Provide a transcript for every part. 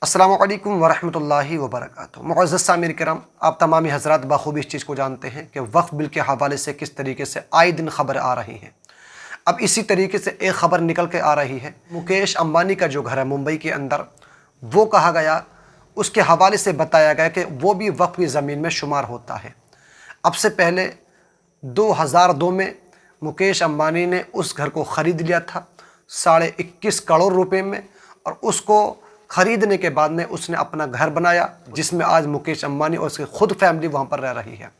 अस्सलामु अलैकुम वरहमतुल्लाहि वबरकातुहू। मुअज़्ज़ज़ सामिन किराम, आप तमामी हज़रात बख़ूबी इस चीज़ को जानते हैं कि वक्फ़ बिल के हवाले से किस तरीके से आए दिन ख़बर आ रही हैं। अब इसी तरीके से एक ख़बर निकल के आ रही है, मुकेश अंबानी का जो घर है मुंबई के अंदर, वो कहा गया, उसके हवाले से बताया गया कि वो भी वक्फ़ की ज़मीन में शुमार होता है। अब से पहले 2002 में मुकेश अंबानी ने उस घर को ख़रीद लिया था 21.5 करोड़ रुपए में, और उसको ख़रीदने के बाद में उसने अपना घर बनाया, जिसमें आज मुकेश अंबानी और उसकी ख़ुद फैमिली वहाँ पर रह रही है।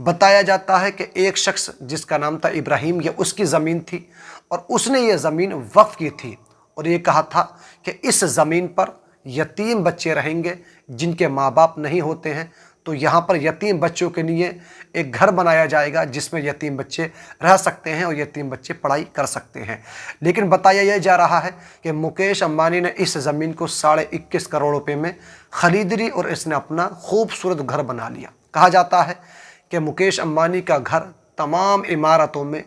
बताया जाता है कि एक शख्स जिसका नाम था इब्राहिम, ये उसकी ज़मीन थी और उसने ये ज़मीन वक्फ़ की थी और ये कहा था कि इस ज़मीन पर यतीम बच्चे रहेंगे जिनके माँ बाप नहीं होते हैं, तो यहाँ पर यतीम बच्चों के लिए एक घर बनाया जाएगा जिसमें यतीम बच्चे रह सकते हैं और यतीम बच्चे पढ़ाई कर सकते हैं। लेकिन बताया यह जा रहा है कि मुकेश अंबानी ने इस ज़मीन को 21.5 करोड़ रुपए में ख़रीद ली और इसने अपना खूबसूरत घर बना लिया। कहा जाता है कि मुकेश अंबानी का घर तमाम इमारतों में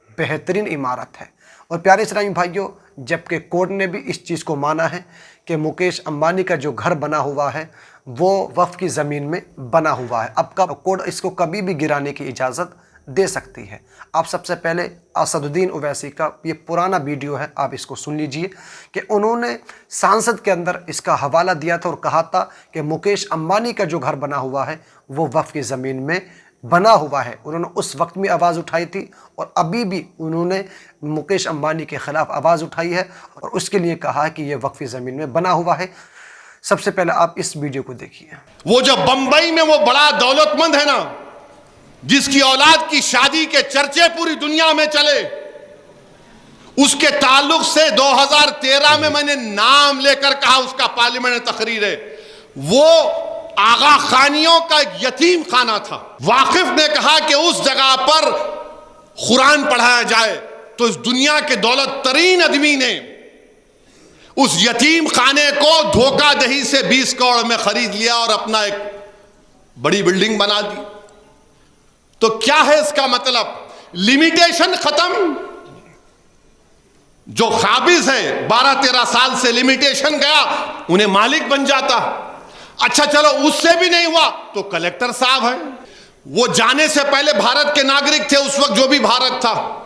बेहतरीन इमारत है। और प्यारे इस्लामी भाइयों, जबकि कोर्ट ने भी इस चीज़ को माना है कि मुकेश अंबानी का जो घर बना हुआ है वो वक्फ़ की ज़मीन में बना हुआ है। अब का कोर्ट इसको कभी भी गिराने की इजाज़त दे सकती है। आप सबसे पहले असदुद्दीन ओवैसी का ये पुराना वीडियो है, आप इसको सुन लीजिए कि उन्होंने संसद के अंदर इसका हवाला दिया था और कहा था कि मुकेश अंबानी का जो घर बना हुआ है वो वक्फ़ की ज़मीन में बना हुआ है। उन्होंने उस वक्त में आवाज़ उठाई थी और अभी भी उन्होंने मुकेश अंबानी के ख़िलाफ़ आवाज़ उठाई है और उसके लिए कहा है कि ये वक्फ़ी ज़मीन में बना हुआ है। सबसे पहले आप इस वीडियो को देखिए। वो जो बंबई में वो बड़ा दौलतमंद है ना, जिसकी औलाद की शादी के चर्चे पूरी दुनिया में चले, उसके ताल्लुक से 2013 में मैंने नाम लेकर कहा, उसका पार्लियामेंट में तकरीर है, वो आगा खानियों का यतीम खाना था। वाकिफ ने कहा कि उस जगह पर कुरान पढ़ाया जाए, तो इस दुनिया के दौलत तरीन आदमी ने उस यतीम खाने को धोखाधड़ी से 20 करोड़ में खरीद लिया और अपना एक बड़ी बिल्डिंग बना दी। तो क्या है इसका मतलब? लिमिटेशन खत्म। जो काबिज है 12-13 साल से लिमिटेशन गया, उन्हें मालिक बन जाता। अच्छा चलो, उससे भी नहीं हुआ तो कलेक्टर साहब हैं, वो जाने से पहले भारत के नागरिक थे उस वक्त, जो भी भारत था,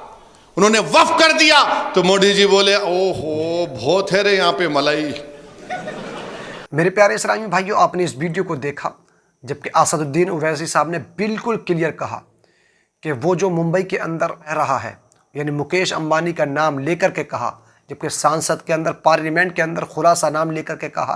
उन्होंने वक्फ कर दिया तो मोदी जी बोले ओहो बहुत है रे यहाँ पे मलाई। मेरे प्यारे इस्लामी भाइयों, आपने इस वीडियो को देखा, जबकि असदुद्दीन ओवैसी साहब ने बिल्कुल क्लियर कहा कि वो जो मुंबई के अंदर रह रहा है, यानी मुकेश अंबानी का नाम लेकर के कहा, जबकि सांसद के अंदर, पार्लियामेंट के अंदर खुलासा नाम लेकर के कहा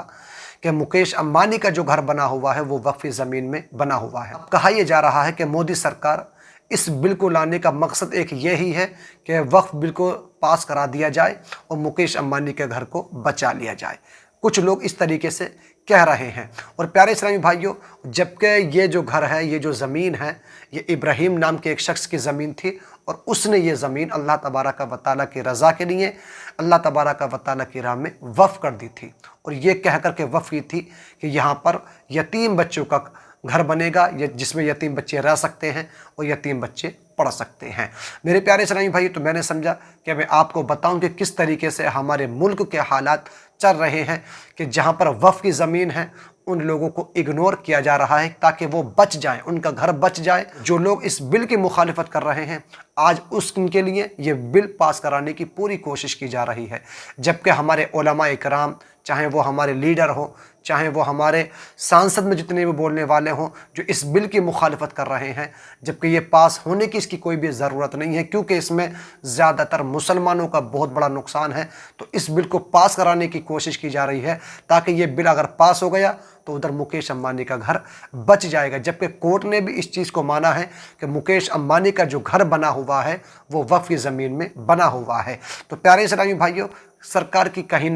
कि मुकेश अंबानी का जो घर बना हुआ है वो वक्फ़ी ज़मीन में बना हुआ है। अब कहा यह जा रहा है कि मोदी सरकार इस बिल को लाने का मकसद एक यही है कि वक्फ बिल को पास करा दिया जाए और मुकेश अंबानी के घर को बचा लिया जाए। कुछ लोग इस तरीके से कह रहे हैं। और प्यारे इस्लामी भाइयों, जबकि ये जो घर है, ये जो ज़मीन है, ये इब्राहिम नाम के एक शख्स की ज़मीन थी और उसने ये ज़मीन अल्लाह तबारक व तआला की रज़ा के लिए, अल्लाह तबारक व तआला की राह में वफ़ कर दी थी और ये कह कर के वफ़ की थी कि यहाँ पर यतीम बच्चों का घर बनेगा, जिसमें यतीम बच्चे रह सकते हैं और यतीम बच्चे पढ़ सकते हैं। मेरे प्यारे इस्लामी भाई, तो मैंने समझा कि मैं आपको बताऊं कि किस तरीके से हमारे मुल्क के हालात चल रहे हैं कि जहां पर वफ़ की ज़मीन है उन लोगों को इग्नोर किया जा रहा है ताकि वो बच जाएं, उनका घर बच जाए। जो लोग इस बिल की मुखालिफत कर रहे हैं, आज उनके लिए ये बिल पास कराने की पूरी कोशिश की जा रही है, जबकि हमारे उलमा इकराम, चाहे वो हमारे लीडर हो, चाहे वो हमारे सांसद में जितने भी बोलने वाले हों, जो इस बिल की मुखालिफत कर रहे हैं, जबकि ये पास होने की इसकी कोई भी ज़रूरत नहीं है, क्योंकि इसमें ज़्यादातर मुसलमानों का बहुत बड़ा नुकसान है। तो इस बिल को पास कराने की कोशिश की जा रही है ताकि ये बिल अगर पास हो गया तो उधर मुकेश अंबानी का घर बच जाएगा। जबकि कोर्ट ने भी इस चीज़ को माना है कि मुकेश अंबानी का जो घर बना हुआ है वो वक्फ़ की ज़मीन में बना हुआ है। तो प्यारे इस्लामी भाइयों, सरकार की कहीं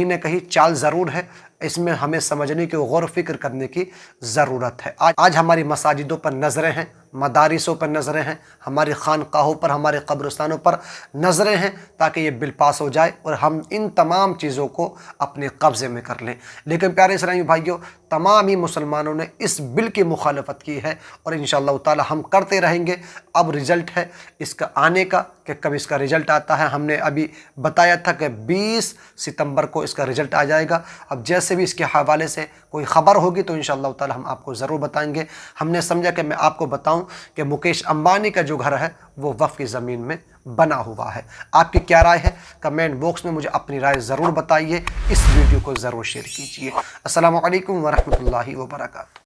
ना कहीं चाल ज़रूर है, इसमें हमें समझने की, गौर फिक्र करने की ज़रूरत है। आज हमारी मसाजिदों पर नज़रें हैं, मदारिसों पर नज़रें हैं, हमारी खानकाहों पर, हमारे कब्रिस्तानों पर नज़रें हैं, ताकि ये बिल पास हो जाए और हम इन तमाम चीज़ों को अपने कब्ज़े में कर लें। लेकिन प्यारे इस्लामी भाइयों, तमाम ही मुसलमानों ने इस बिल की मुखालफत की है और इंशाअल्लाह ताला हम करते रहेंगे। अब रिज़ल्ट है इसका आने का, कि कब इसका रिज़ल्ट आता है। हमने अभी बताया था कि 20 सितंबर को इसका रिज़ल्ट आ जाएगा। अब जैसे भी इसके हवाले से कोई ख़बर होगी तो इंशाअल्लाह ताला हम आपको ज़रूर बताएंगे। हमने समझा कि मैं आपको बताऊं कि मुकेश अंबानी का जो घर है वो वक्फ की ज़मीन में बना हुआ है। आपकी क्या राय है? कमेंट बॉक्स में मुझे अपनी राय ज़रूर बताइए। इस वीडियो को ज़रूर शेयर कीजिए। अस्सलामु अलैकुम वरहमतुल्लाहि वबरकातुहू।